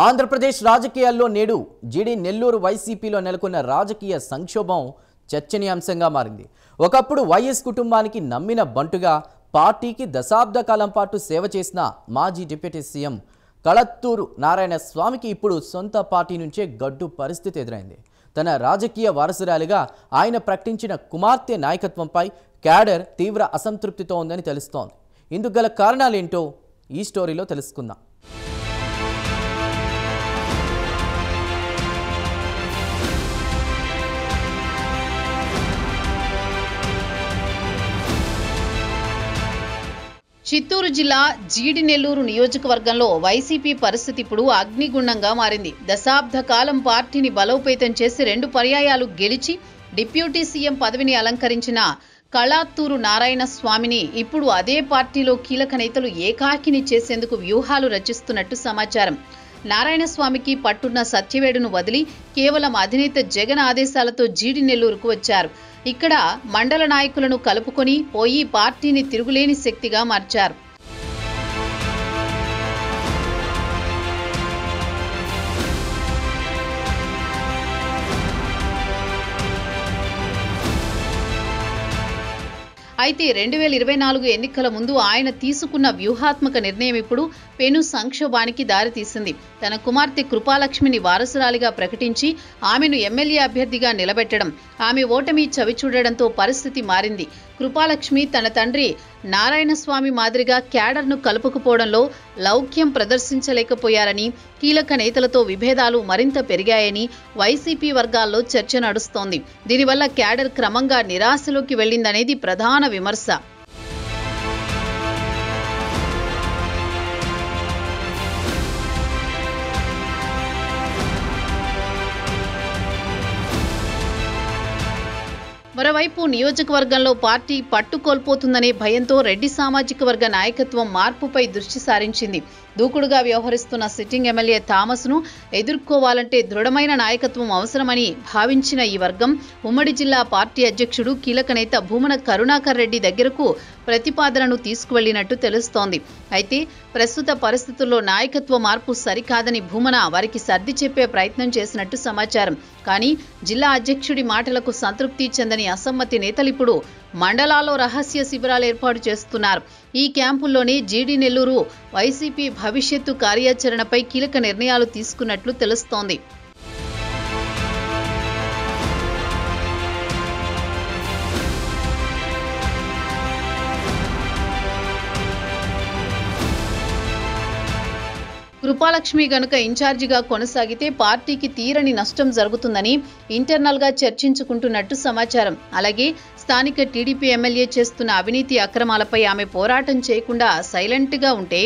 ఆంధ్రప్రదేశ్ రాజకీయాల్లో నేడు జీడీ నెల్లూరు వైసీపీలో నెలకొన్న రాజకీయ సంక్షోభం చర్చనీయాంశంగా మారింది. ఒకప్పుడు వైఎస్ కుటుంబానికి నమ్మిన బంటుగా పార్టీకి దశాబ్ద కాలం పాటు సేవ చేసిన మాజీ డిప్యూటీ సీఎం కళత్తూరు నారాయణ స్వామికి ఇప్పుడు సొంత పార్టీ నుంచే గడ్డు పరిస్థితి ఎదురైంది. తన రాజకీయ వారసురాలిగా ఆయన ప్రకటించిన కుమార్తె నాయకత్వంపై క్యాడర్ తీవ్ర అసంతృప్తితో ఉందని తెలుస్తోంది. ఇందుకు గల కారణాలేంటో ఈ స్టోరీలో తెలుసుకుందాం. చిత్తూరు జిల్లా జీడి నెల్లూరు నియోజకవర్గంలో వైసీపీ పరిస్థితి ఇప్పుడు అగ్నిగుండంగా మారింది. దశాబ్ద కాలం పార్టీని బలోపేతం చేసి 2 పర్యాయాలు గెలిచి డిప్యూటీ సీఎం పదవిని అలంకరించిన కళత్తూరు నారాయణ స్వామిని ఇప్పుడు అదే పార్టీలో కీలక నేతలు ఏకాకిని చేసేందుకు వ్యూహాలు రచిస్తున్నట్టు సమాచారం. నారాయణ స్వామికి పట్టున్న సత్యవేడును వదిలి కేవలం అధినేత జగన్ ఆదేశాలతో జీడి నెల్లూరుకు వచ్చారు. ఇక్కడ మండల నాయకులను కలుపుకొని పోయి పార్టీని తిరుగులేని శక్తిగా మార్చారు. అయితే 2024 ఎన్నికల ముందు ఆయన తీసుకున్న వ్యూహాత్మక నిర్ణయం ఇప్పుడు పెను సంక్షోభానికి దారితీసింది. తన కుమార్తె కృపాలక్ష్మిని వారసురాలిగా ప్రకటించి ఆమెను ఎమ్మెల్యే అభ్యర్థిగా నిలబెట్టడం, ఆమె ఓటమి చవిచూడడంతో పరిస్థితి మారింది. కృపాలక్ష్మి తన తండ్రి నారాయణస్వామి మాదిరిగా క్యాడర్ను కలుపుకుపోవడంలో లౌక్యం ప్రదర్శించలేకపోయారని, కీలక నేతలతో విభేదాలు మరింత పెరిగాయని వైసీపీ వర్గాల్లో చర్చ నడుస్తోంది. దీనివల్ల క్యాడర్ క్రమంగా నిరాశలోకి వెళ్లిందనేది ప్రధాన విమర్శ. మరోవైపు నియోజకవర్గంలో పార్టీ పట్టుకోల్పోతుందనే భయంతో రెడ్డి సామాజిక వర్గ నాయకత్వం మార్పుపై దృష్టి సారించింది. దూకుడుగా వ్యవహరిస్తున్న సిట్టింగ్ ఎమ్మెల్యే థామస్ను ఎదుర్కోవాలంటే దృఢమైన నాయకత్వం అవసరమని భావించిన ఈ వర్గం ఉమ్మడి జిల్లా పార్టీ అధ్యక్షుడు కీలక నేత భూమన కరుణాకర్ రెడ్డి దగ్గరకు ప్రతిపాదనను తీసుకువెళ్లినట్టు తెలుస్తోంది. అయితే ప్రస్తుత పరిస్థితుల్లో నాయకత్వ మార్పు సరికాదని భూమన వారికి సర్ది చెప్పే ప్రయత్నం చేసినట్టు సమాచారం. కానీ జిల్లా అధ్యక్షుడి మాటలకు సంతృప్తి చెందని అసమ్మతి నేతలిప్పుడు మండలాల్లో రహస్య శిబిరాలు ఏర్పాటు చేస్తున్నారు. ఈ క్యాంపుల్లోనే జీడి నెల్లూరు వైసీపీ భవిష్యత్తు కార్యాచరణపై కీలక నిర్ణయాలు తీసుకున్నట్లు తెలుస్తోంది. కృపాలక్ష్మి గనుక ఇన్ఛార్జిగా కొనసాగితే పార్టీకి తీరని నష్టం జరుగుతుందని ఇంటర్నల్ గా చర్చించుకుంటున్నట్టు సమాచారం. అలాగే స్థానిక టీడీపీ ఎమ్మెల్యే చేస్తున్న అవినీతి అక్రమాలపై ఆమె పోరాటం చేయకుండా సైలెంట్ గా ఉంటే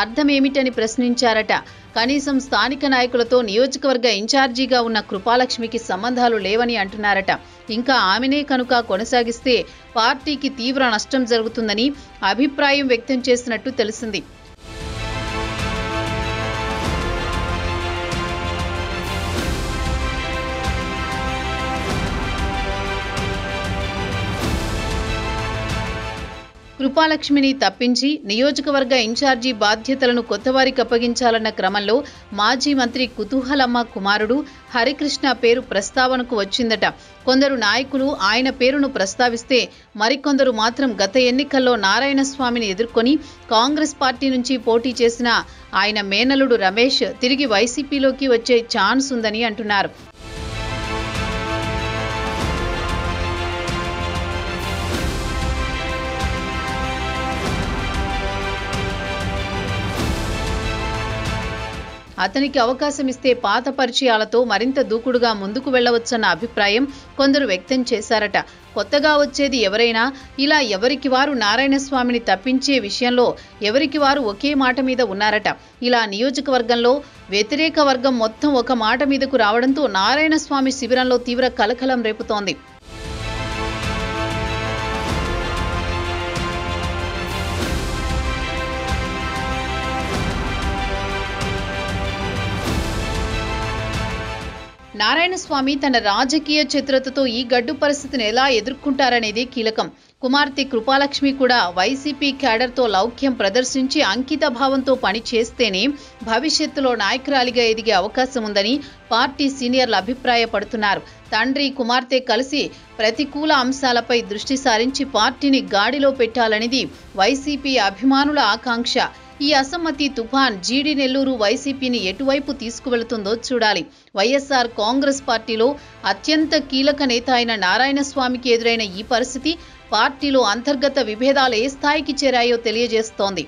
అర్థమేమిటని ప్రశ్నించారట. కనీసం స్థానిక నాయకులతో నియోజకవర్గ ఇన్ఛార్జిగా ఉన్న కృపాలక్ష్మికి సంబంధాలు లేవని అంటున్నారట. ఇంకా ఆమెనే కనుక కొనసాగిస్తే పార్టీకి తీవ్ర నష్టం జరుగుతుందని అభిప్రాయం వ్యక్తం చేసినట్టు తెలిసింది. కృపాలక్ష్మిని తప్పించి నియోజకవర్గ ఇన్ఛార్జి బాధ్యతలను కొత్తవారికి అప్పగించాలన్న క్రమంలో మాజీ మంత్రి కుతూహలమ్మ కుమారుడు హరికృష్ణ పేరు ప్రస్తావనకు వచ్చిందట. కొందరు నాయకులు ఆయన పేరును ప్రస్తావిస్తే మరికొందరు మాత్రం గత ఎన్నికల్లో నారాయణస్వామిని ఎదుర్కొని కాంగ్రెస్ పార్టీ నుంచి పోటీ చేసిన ఆయన మేనలుడు రమేష్ తిరిగి వైసీపీలోకి వచ్చే ఛాన్స్ ఉందని అంటున్నారు. అతనికి అవకాశం ఇస్తే పాత పరిచయాలతో మరింత దూకుడుగా ముందుకు వెళ్లవచ్చన్న అభిప్రాయం కొందరు వ్యక్తం చేశారట. కొత్తగా వచ్చేది ఎవరైనా ఇలా ఎవరికి వారు నారాయణస్వామిని తప్పించే విషయంలో ఎవరికి వారు ఒకే మాట మీద ఉన్నారట. ఇలా నియోజకవర్గంలో వ్యతిరేక వర్గం మొత్తం ఒక మాట మీదకు రావడంతో నారాయణస్వామి శిబిరంలో తీవ్ర కలకలం రేపుతోంది. నారాయణస్వామి తన రాజకీయ చిత్రతతో ఈ గడ్డు పరిస్థితిని ఎలా ఎదుర్కొంటారనేది కీలకం. కుమార్తె కృపాలక్ష్మి కూడా వైసీపీ క్యాడర్తో లౌక్యం ప్రదర్శించి అంకిత భావంతో పని చేస్తేనే భవిష్యత్తులో నాయకురాలిగా ఎదిగే అవకాశం ఉందని పార్టీ సీనియర్లు అభిప్రాయపడుతున్నారు. తండ్రి కుమార్తె కలిసి ప్రతికూల అంశాలపై దృష్టి సారించి పార్టీని గాడిలో పెట్టాలనేది వైసీపీ అభిమానుల ఆకాంక్ష. ఈ అసమ్మతి తుఫాన్ జీడీ నెల్లూరు వైసీపీని ఎటువైపు తీసుకువెళుతుందో చూడాలి. వైఎస్ఆర్ కాంగ్రెస్ పార్టీలో అత్యంత కీలక నేత అయిన నారాయణస్వామికి ఎదురైన ఈ పరిస్థితి పార్టీలో అంతర్గత విభేదాలు ఏ స్థాయికి చేరాయో తెలియజేస్తోంది.